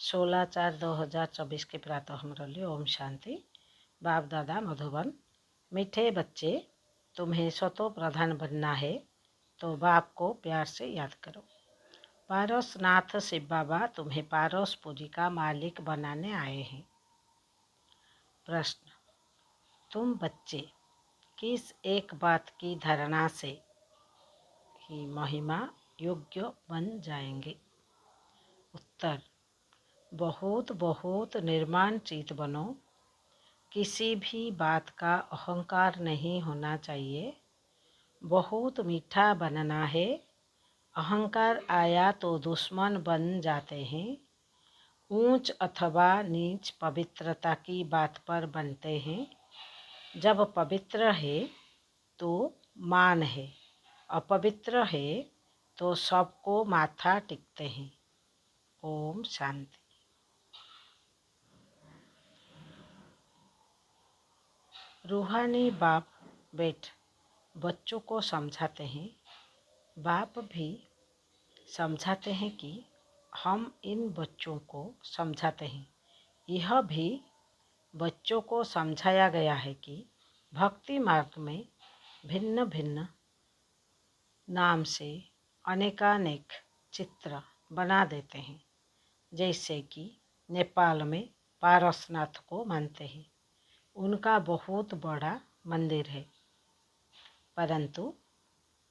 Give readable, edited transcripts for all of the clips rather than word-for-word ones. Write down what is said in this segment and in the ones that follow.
16/4/2024 के प्रातः मुरली। ओम शांति। बाप दादा मधुबन। मीठे बच्चे, तुम्हें स्वतो प्रधान बनना है तो बाप को प्यार से याद करो। पारसनाथ शिव बाबा तुम्हें पारसपुरी का मालिक बनाने आए हैं। प्रश्न, तुम बच्चे किस एक बात की धारणा से ही महिमा योग्य बन जाएंगे? उत्तर, बहुत बहुत निर्माण चित बनो। किसी भी बात का अहंकार नहीं होना चाहिए। बहुत मीठा बनना है। अहंकार आया तो दुश्मन बन जाते हैं। ऊंच अथवा नीच पवित्रता की बात पर बनते हैं। जब पवित्र है तो मान है, अपवित्र है तो सबको माथा टेकते हैं। ओम शांति। रूहानी बाप बेट बच्चों को समझाते हैं। बाप भी समझाते हैं कि हम इन बच्चों को समझाते हैं। यह भी बच्चों को समझाया गया है कि भक्ति मार्ग में भिन्न भिन्न नाम से अनेकानेक चित्र बना देते हैं। जैसे कि नेपाल में पारसनाथ को मानते हैं। उनका बहुत बड़ा मंदिर है, परंतु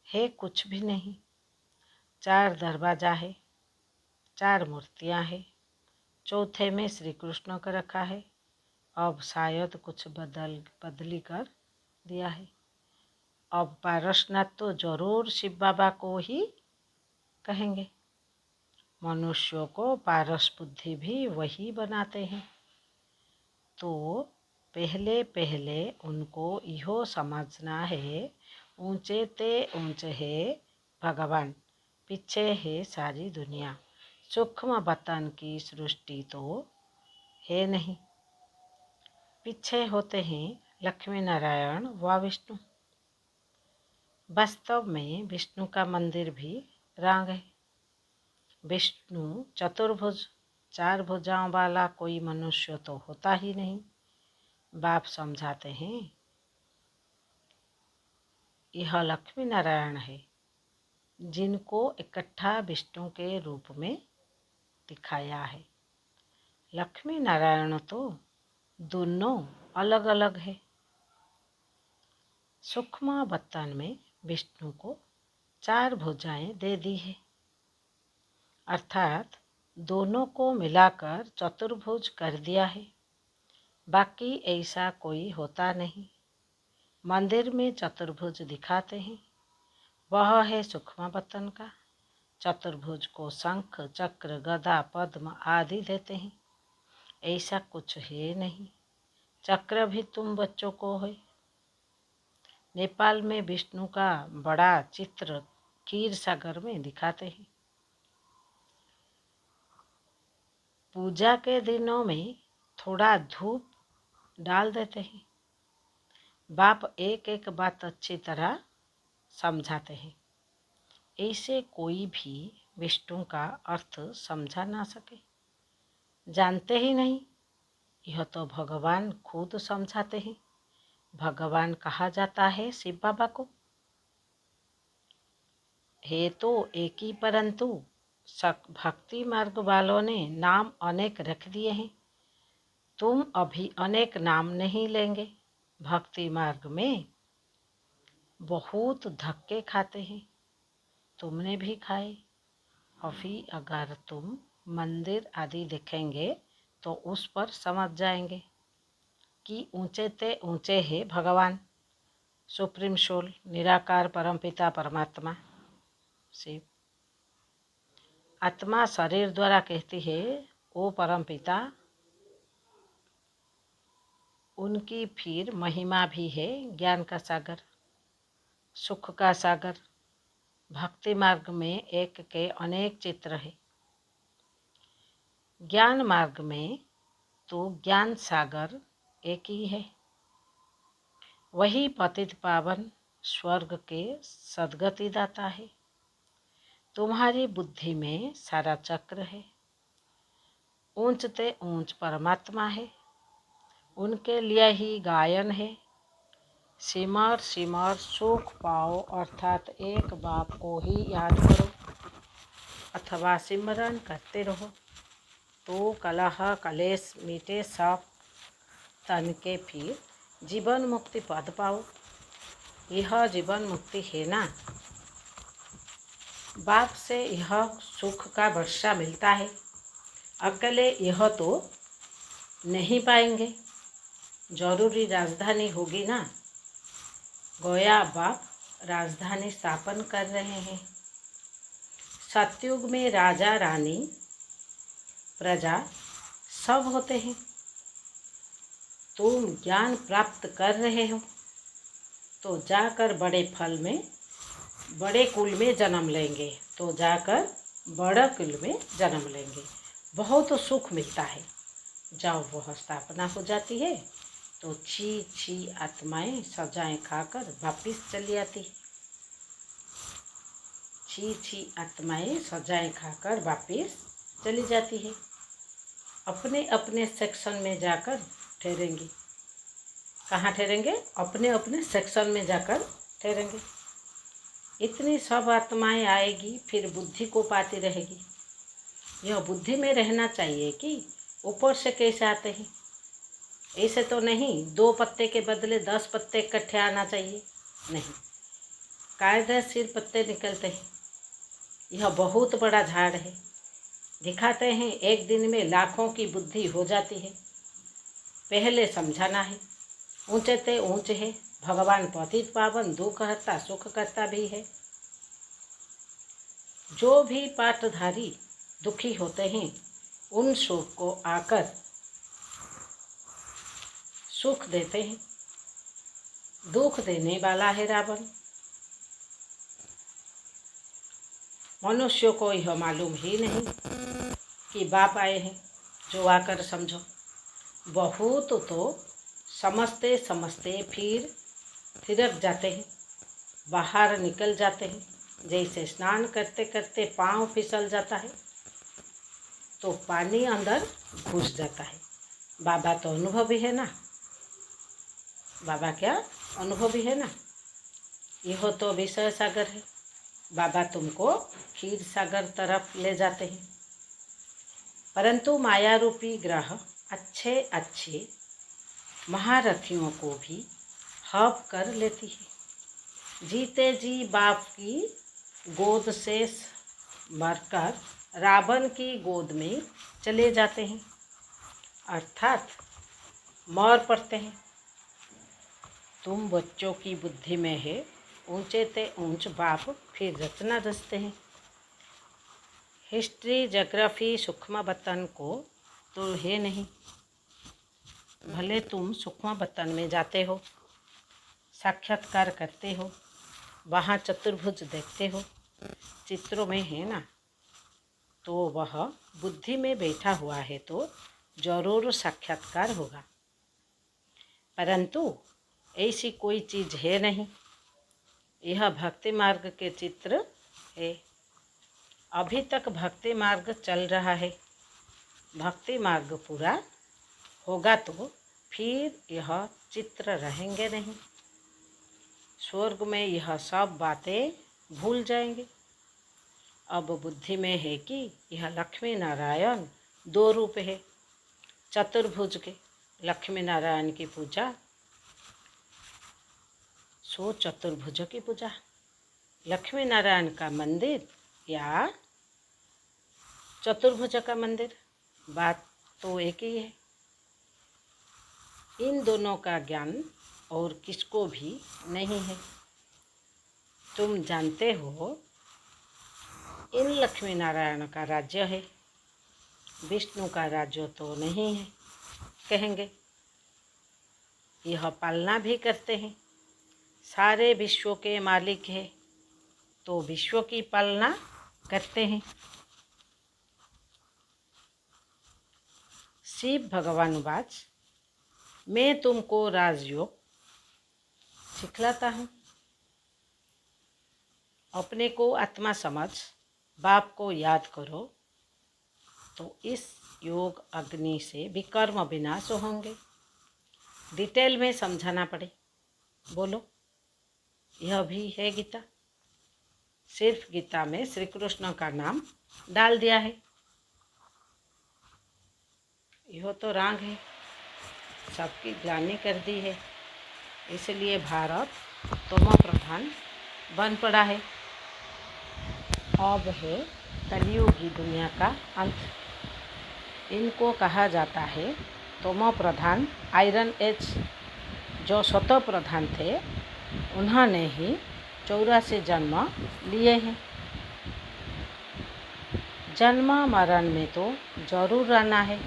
है कुछ भी नहीं। 4 दरवाजा है, 4 मूर्तियां हैं। चौथे में श्री कृष्ण का रखा है। अब शायद कुछ बदली कर दिया है। अब पारसनाथ तो जरूर शिव बाबा को ही कहेंगे। मनुष्यों को पारस बुद्धि भी वही बनाते हैं। तो पहले पहले उनको इहो समझना है, ऊंचे ते ऊंचे है भगवान, पीछे है सारी दुनिया। सूक्ष्म बतन की सृष्टि तो है नहीं, पीछे होते हैं लक्ष्मी नारायण व विष्णु। वास्तव में विष्णु का मंदिर भी रांग है। विष्णु चतुर्भुज 4 भुजाओं वाला कोई मनुष्य तो होता ही नहीं। बाप समझाते हैं यह लक्ष्मी नारायण है, जिनको इकट्ठा विष्णु के रूप में दिखाया है। लक्ष्मी नारायण तो दोनों अलग अलग है। सूक्ष्म बतन में विष्णु को 4 भुजाएं दे दी है, अर्थात दोनों को मिलाकर चतुर्भुज कर दिया है। बाकी ऐसा कोई होता नहीं। मंदिर में चतुर्भुज दिखाते हैं, वह है सूक्ष्म बतन का। चतुर्भुज को शंख चक्र गदा पद्म आदि देते हैं। ऐसा कुछ है नहीं। चक्र भी तुम बच्चों को है। नेपाल में विष्णु का बड़ा चित्र क्षीर सागर में दिखाते हैं। पूजा के दिनों में थोड़ा धूप डाल देते हैं। बाप एक एक बात अच्छी तरह समझाते हैं। ऐसे कोई भी विष्णु का अर्थ समझा ना सके, जानते ही नहीं। यह तो भगवान खुद समझाते हैं। भगवान कहा जाता है शिव बाबा को। है तो एक ही, परंतु भक्ति मार्ग वालों ने नाम अनेक रख दिए हैं। तुम अभी अनेक नाम नहीं लेंगे। भक्ति मार्ग में बहुत धक्के खाते हैं, तुमने भी खाए। अभी अगर तुम मंदिर आदि देखेंगे तो उस पर समझ जाएंगे कि ऊंचे ते ऊंचे है भगवान, सुप्रीम सोल, निराकार परमपिता परमात्मा शिव। आत्मा शरीर द्वारा कहती है ओ परमपिता। उनकी फिर महिमा भी है, ज्ञान का सागर, सुख का सागर। भक्ति मार्ग में एक के अनेक चित्र है। ज्ञान मार्ग में तो ज्ञान सागर एक ही है। वही पतित पावन स्वर्ग के सद्गति दाता है। तुम्हारी बुद्धि में सारा चक्र है। ऊंच ते ऊंच परमात्मा है, उनके लिए ही गायन है। सिमर सिमर सुख पाओ, अर्थात एक बाप को ही याद करो अथवा सिमरन करते रहो, तो कलह कलेश मिटे सब तन के, फिर जीवन मुक्ति पद पाओ। यह जीवन मुक्ति है ना। बाप से यह सुख का वर्षा मिलता है, अकेले यह तो नहीं पाएंगे, जरूरी राजधानी होगी ना। गोया बाप राजधानी स्थापन कर रहे हैं। सतयुग में राजा रानी प्रजा सब होते हैं। तुम ज्ञान प्राप्त कर रहे हो तो जाकर बड़े फल में बड़े कुल में जन्म लेंगे, तो जाकर बड़ा कुल में जन्म लेंगे। बहुत सुख मिलता है। जब वह स्थापना हो जाती है तो छी छी आत्माएं सजाएं खाकर वापिस चली आती है। छी छी आत्माएं सजाएं खाकर वापिस चली जाती है। अपने अपने सेक्शन में जाकर ठहरेंगी। कहाँ ठहरेंगे? अपने अपने सेक्शन में जाकर ठहरेंगे। इतनी सब आत्माएं आएगी, फिर बुद्धि को पाती रहेगी। यह बुद्धि में रहना चाहिए कि ऊपर से कैसे आते हैं। ऐसे तो नहीं 2 पत्ते के बदले 10 पत्ते इकट्ठे आना चाहिए, नहीं, कायदे सिर पत्ते निकलते हैं। यह बहुत बड़ा झाड़ है। दिखाते हैं एक दिन में लाखों की बुद्धि हो जाती है। पहले समझाना है। ऊंचे ते ऊंचे है, भगवान पतित पावन दुख हरता सुख करता भी है। जो भी पाठधारी दुखी होते हैं, उन सुख को आकर सुख देते हैं। दुख देने वाला है रावण। मनुष्यों को यह मालूम ही नहीं कि बाप आए हैं, जो आकर समझो। बहुत तो समझते समझते फिर थिरक जाते हैं, बाहर निकल जाते हैं। जैसे स्नान करते करते पाँव फिसल जाता है तो पानी अंदर घुस जाता है। बाबा तो अनुभवी है ना। बाबा क्या अनुभवी है ना। यह तो विषय सागर है। बाबा तुमको क्षीर सागर तरफ ले जाते हैं। परंतु माया रूपी ग्रह अच्छे अच्छे महारथियों को भी हप कर लेती है। जीते जी बाप की गोद से मरकर रावण की गोद में चले जाते हैं, अर्थात मर पड़ते हैं। तुम बच्चों की बुद्धि में है ऊंचे ते ऊंच बाप फिर रचना रचते हैं। हिस्ट्री ज्योग्राफी सूक्ष्म बतन को तो है नहीं। भले तुम सूक्ष्म बतन में जाते हो, साक्षात्कार करते हो, वहाँ चतुर्भुज देखते हो, चित्रों में है ना, तो वह बुद्धि में बैठा हुआ है तो जरूर साक्षात्कार होगा। परंतु ऐसी कोई चीज़ है नहीं। यह भक्ति मार्ग के चित्र है। अभी तक भक्ति मार्ग चल रहा है। भक्ति मार्ग पूरा होगा तो फिर यह चित्र रहेंगे नहीं। स्वर्ग में यह सब बातें भूल जाएंगे। अब बुद्धि में है कि यह लक्ष्मी नारायण 2 रूप है। चतुर्भुज के लक्ष्मी नारायण की पूजा सो चतुर्भुज की पूजा। लक्ष्मी नारायण का मंदिर या चतुर्भुज का मंदिर, बात तो एक ही है। इन दोनों का ज्ञान और किसको भी नहीं है। तुम जानते हो इन लक्ष्मी नारायण का राज्य है, विष्णु का राज्य तो नहीं है कहेंगे। यह पालना भी करते हैं। सारे विश्व के मालिक है तो विश्व की पालना करते हैं। शिव भगवान वाच, मैं तुमको राजयोग सिखलाता हूँ। अपने को आत्मा समझ बाप को याद करो तो इस योग अग्नि से विकर्म विनाश होंगे। डिटेल में समझाना पड़े, बोलो। यह भी है गीता। सिर्फ गीता में श्री कृष्ण का नाम डाल दिया है, यह तो राग है, सबकी ग्लानि कर दी है, इसलिए भारत तमो प्रधान बन पड़ा है। अब है कलियुगी दुनिया का अंत। इनको कहा जाता है तमो प्रधान आयरन एज। जो सतो प्रधान थे उन्होंने ही 84 जन्म लिए हैं। जन्म मरण में तो जरूर रहना है।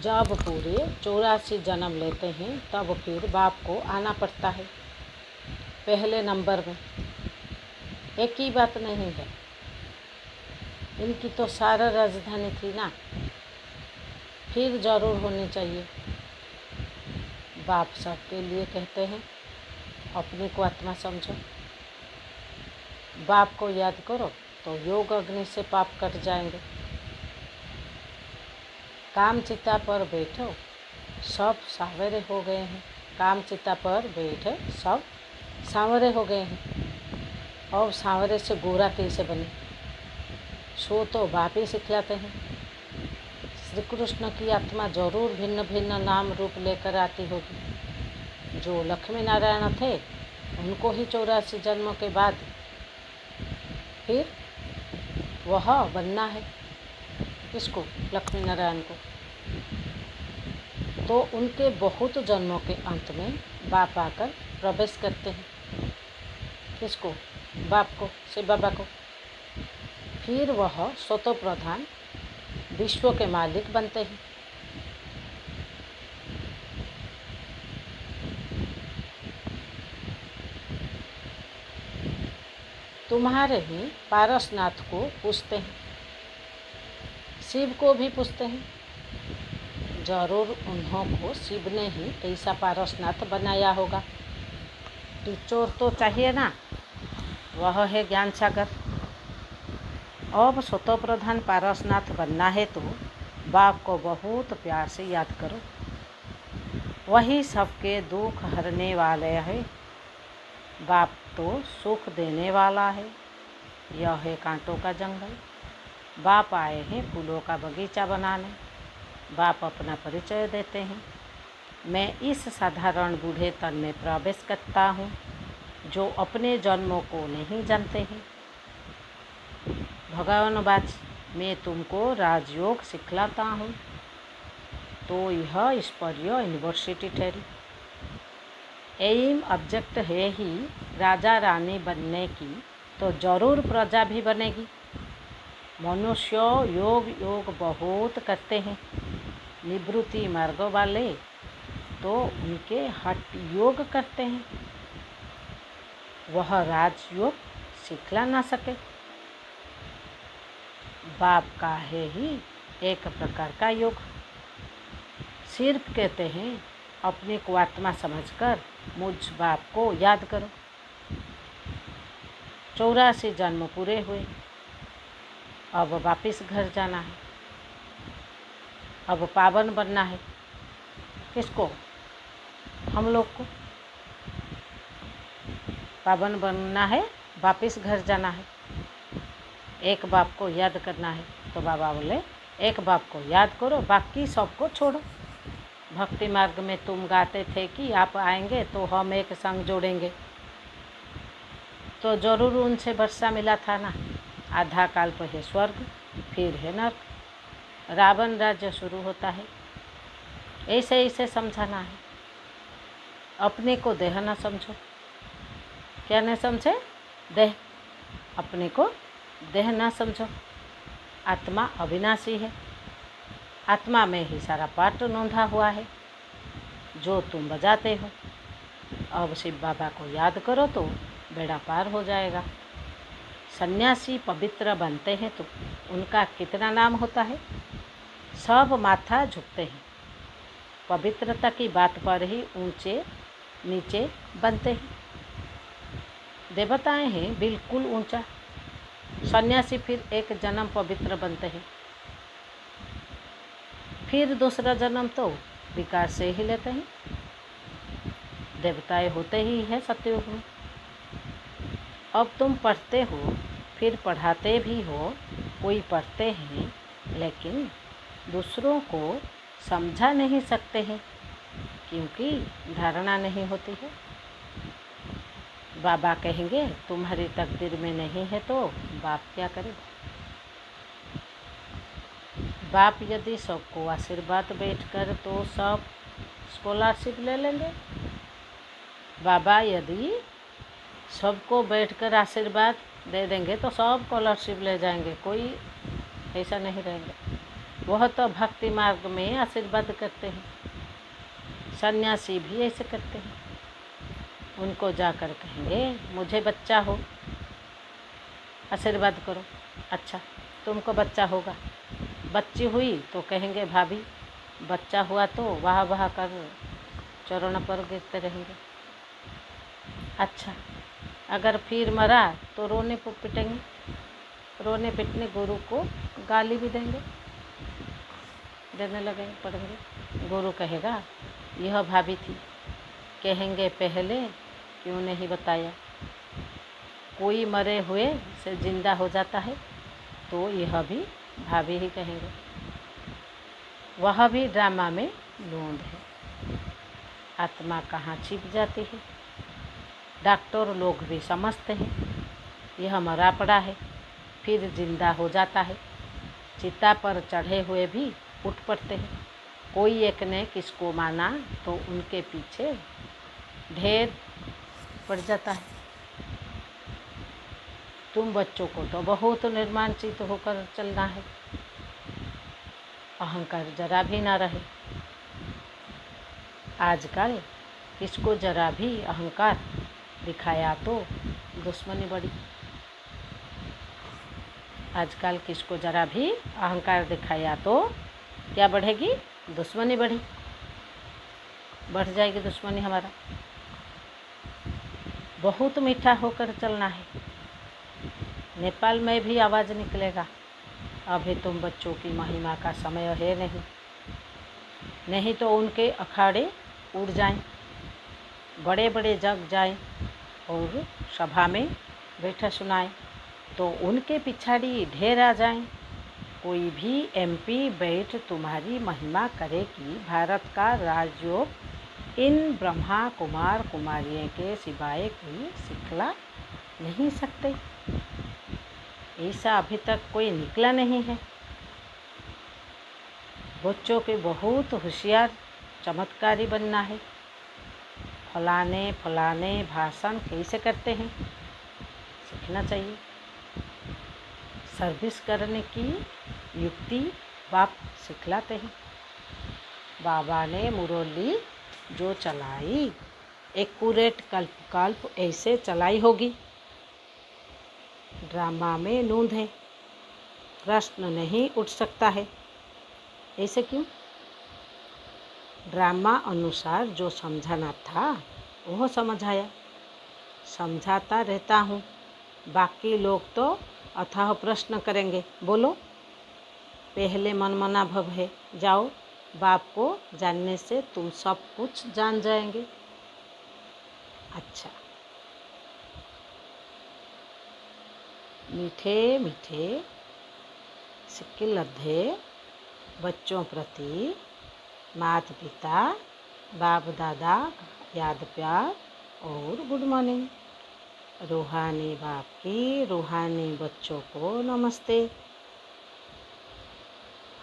जब पूरे 84 जन्म लेते हैं तब फिर बाप को आना पड़ता है पहले नंबर में। एक ही बात नहीं है, इनकी तो सारा राजधानी थी ना, फिर जरूर होनी चाहिए। बाप सबके लिए कहते हैं अपने को आत्मा समझो, बाप को याद करो तो योग अग्नि से पाप कट जाएंगे। काम चिता पर बैठो सब सावरे हो गए हैं। काम चिता पर बैठे सब सांवरे हो गए हैं। और सांवरे से गोरा कैसे बने, सो तो बाप ही सिखलाते हैं। श्री कृष्ण की आत्मा जरूर भिन्न भिन्न नाम रूप लेकर आती होगी। जो लक्ष्मी नारायण थे उनको ही 84 जन्मों के बाद फिर वह बनना है। किसको? लक्ष्मी नारायण को। तो उनके बहुत जन्मों के अंत में बाप आकर प्रवेश करते हैं। किसको? बाप को, शिव बाबा को। फिर वह स्वतो प्रधान विश्व के मालिक बनते हैं। तुम्हारे ही पारसनाथ को पूछते हैं, शिव को भी पूछते हैं। जरूर उन्हों को शिव ने ही ऐसा पारसनाथ बनाया होगा। टीचर तो चाहिए ना, वह है ज्ञान सागर। अब स्वतो प्रधान पारसनाथ बनना है तो बाप को बहुत प्यार से याद करो। वही सबके दुख हरने वाले है। बाप तो सुख देने वाला है। यह है कांटों का जंगल। बाप आए हैं फूलों का बगीचा बनाने। बाप अपना परिचय देते हैं, मैं इस साधारण बूढ़े तन में प्रवेश करता हूँ जो अपने जन्मों को नहीं जानते हैं। भगवान बाज, मैं तुमको राजयोग सिखलाता हूँ। तो यह ईश्वरीय यूनिवर्सिटी ठहरी। एम ऑब्जेक्ट है ही राजा रानी बनने की, तो जरूर प्रजा भी बनेगी। मनुष्य योग योग बहुत करते हैं। निवृत्ति मार्ग वाले तो उनके हठ योग करते हैं। वह राजयोग सिखला ना सके। बाप का है ही एक प्रकार का योग। सिर्फ कहते हैं अपने को आत्मा समझकर मुझ बाप को याद करो। 84 जन्म पूरे हुए, अब वापिस घर जाना है। अब पावन बनना है। किसको? हम लोग को पावन बनना है, वापिस घर जाना है। एक बाप को याद करना है। तो बाबा बोले एक बाप को याद करो, बाकी सबको छोड़ो। भक्ति मार्ग में तुम गाते थे कि आप आएंगे तो हम एक संग जोड़ेंगे, तो जरूर उनसे वर्षा मिला था ना। आधा काल्प है स्वर्ग, फिर है नर्क। रावण राज्य शुरू होता है। ऐसे ऐसे समझाना है। अपने को देह न समझो। क्या न समझे? देह। अपने को देह न समझो। आत्मा अविनाशी है। आत्मा में ही सारा पाठ नोंधा हुआ है जो तुम बजाते हो। अब शिव बाबा को याद करो तो बेड़ा पार हो जाएगा। सन्यासी पवित्र बनते हैं तो उनका कितना नाम होता है। सब माथा झुकते हैं। पवित्रता की बात पर ही ऊंचे नीचे बनते हैं। देवताएं हैं बिल्कुल ऊंचा। सन्यासी फिर एक जन्म पवित्र बनते हैं। फिर दूसरा जन्म तो विकार से ही लेते हैं। देवताएं होते ही है सतयुग में। अब तुम पढ़ते हो, फिर पढ़ाते भी हो, कोई पढ़ते हैं लेकिन दूसरों को समझा नहीं सकते हैं क्योंकि धारणा नहीं होती है। बाबा कहेंगे तुम्हारी तकदीर में नहीं है तो बाप क्या करेगा। बाप यदि सबको आशीर्वाद बैठकर तो सब स्कॉलरशिप ले लेंगे। बाबा यदि सबको बैठकर आशीर्वाद दे देंगे तो सब स्कॉलरशिप ले जाएंगे, कोई ऐसा नहीं रहेंगे। वह तो भक्ति मार्ग में आशीर्वाद करते हैं, सन्यासी भी ऐसे करते हैं। उनको जाकर कहेंगे मुझे बच्चा हो, आशीर्वाद करो। अच्छा तुमको बच्चा होगा। बच्ची हुई तो कहेंगे भाभी बच्चा हुआ तो वाह वाह कर चरण पर गिरते रहेंगे। अच्छा अगर फिर मरा तो रोने को पिटेंगे, रोने पिटने गुरु को गाली भी देने लगेंगे पड़ेंगे। गुरु कहेगा यह भाभी थी, कहेंगे पहले क्यों नहीं बताया। कोई मरे हुए से जिंदा हो जाता है तो यह भी भाभी ही कहेंगे। वह भी ड्रामा में लूंद है। आत्मा कहाँ छिप जाती है। डॉक्टर लोग भी समझते हैं यह मरा पड़ा है, फिर जिंदा हो जाता है। चिता पर चढ़े हुए भी उठ पड़ते हैं। कोई एक ने किसको माना तो उनके पीछे ढेर पड़ जाता है। तुम बच्चों को तो बहुत निर्माणचित होकर चलना है, अहंकार जरा भी ना रहे। आजकल किसको जरा भी अहंकार दिखाया तो दुश्मनी बढ़ी। आजकल किसको जरा भी अहंकार दिखाया तो क्या बढ़ेगी, दुश्मनी बढ़ी, बढ़ जाएगी दुश्मनी। हमारा बहुत मीठा होकर चलना है। नेपाल में भी आवाज़ निकलेगा अभी तुम बच्चों की महिमा का समय है नहीं तो उनके अखाड़े उड़ जाएं, बड़े बड़े जग जाएं और सभा में बैठा सुनाएं तो उनके पिछाड़ी ढेर आ जाएं। कोई भी MP बैठ तुम्हारी महिमा करे कि भारत का राजयोग इन ब्रह्मा कुमार कुमारियों के सिवाय कोई सिखला नहीं सकते। ऐसा अभी तक कोई निकला नहीं है। बच्चों के बहुत होशियार चमत्कारी बनना है। फलाने फलाने भाषण कैसे करते हैं सीखना चाहिए। सर्विस करने की युक्ति बाप सिखलाते हैं। बाबा ने मुरली जो चलाई एक्यूरेट कल्प ऐसे चलाई होगी। ड्रामा में नूंद है, प्रश्न नहीं उठ सकता है। ऐसे क्यों? ड्रामा अनुसार जो समझाना था वह समझाया, समझाता रहता हूँ। बाकी लोग तो अथाह प्रश्न करेंगे। बोलो पहले मनमना भव है, जाओ बाप को जानने से तुम सब कुछ जान जाएंगे। अच्छा मीठे मीठे सिक्के लद्धे बच्चों प्रति माता पिता बाप दादा याद प्यार और गुड मॉर्निंग। रूहानी बाप की रूहानी बच्चों को नमस्ते।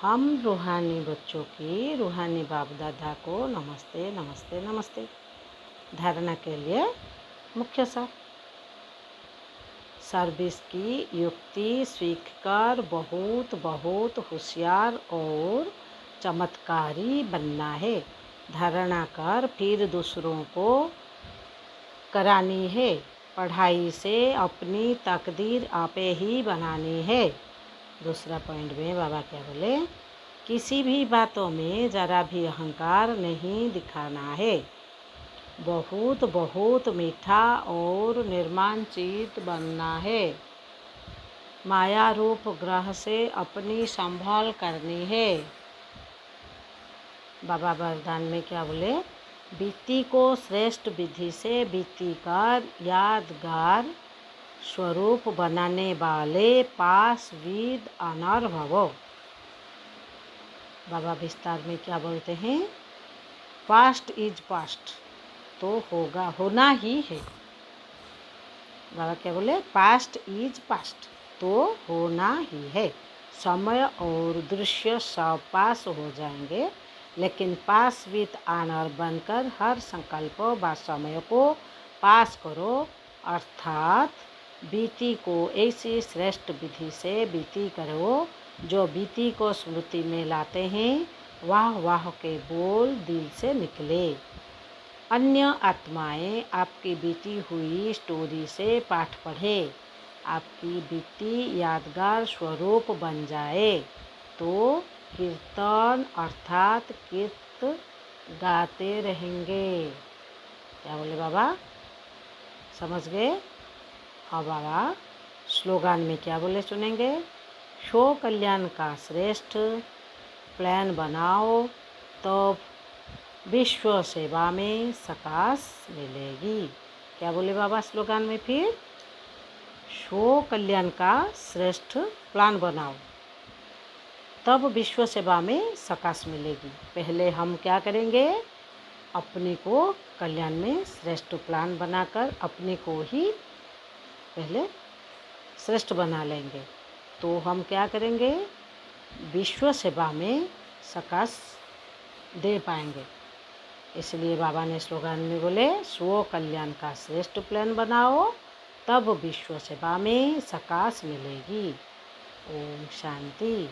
हम रूहानी बच्चों की रूहानी बाप दादा को नमस्ते नमस्ते नमस्ते। धारणा के लिए मुख्य सार, सर्विस की युक्ति सीखकर बहुत बहुत होशियार और चमत्कारी बनना है। धारणा कर फिर दूसरों को करानी है। पढ़ाई से अपनी तकदीर आपे ही बनानी है। दूसरा पॉइंट में बाबा क्या बोले, किसी भी बातों में जरा भी अहंकार नहीं दिखाना है। बहुत बहुत मीठा और निर्माणचित बनना है। माया रूप ग्रह से अपनी संभाल करनी है। बाबा वरदान में क्या बोले, बीती को श्रेष्ठ विधि से बीती का यादगार स्वरूप बनाने वाले पास विद ऑनर भवो। बाबा विस्तार में क्या बोलते हैं, पास्ट इज पास्ट, तो होगा, होना ही है। बाबा क्या बोले, पास्ट इज पास्ट, तो होना ही है। समय और दृश्य सब पास हो जाएंगे, लेकिन पास विथ ऑनर बनकर हर संकल्प व समय को पास करो, अर्थात बीती को ऐसी श्रेष्ठ विधि से बीती करो जो बीती को स्मृति में लाते हैं। वाह वाह के बोल दिल से निकले। अन्य आत्माएं आपकी बीती हुई स्टोरी से पाठ पढ़े, आपकी बीती यादगार स्वरूप बन जाए, तो कीर्तन अर्थात कीर्त गाते रहेंगे। क्या बोले बाबा, समझ गए? हाँ बाबा, स्लोगान में क्या बोले सुनेंगे, शो कल्याण का श्रेष्ठ प्लान बनाओ, तो विश्व सेवा में सकाश मिलेगी। क्या बोले बाबा स्लोगान में फिर, शो कल्याण का श्रेष्ठ प्लान बनाओ, तब विश्व सेवा में सकाश मिलेगी। पहले हम क्या करेंगे, अपने को कल्याण में श्रेष्ठ प्लान बनाकर अपने को ही पहले श्रेष्ठ बना लेंगे, तो हम क्या करेंगे, विश्व सेवा में सकाश दे पाएंगे। इसलिए बाबा ने स्लोगान में बोले, स्व कल्याण का श्रेष्ठ प्लान बनाओ, तब विश्व सेवा में सकाश मिलेगी। ओम शांति।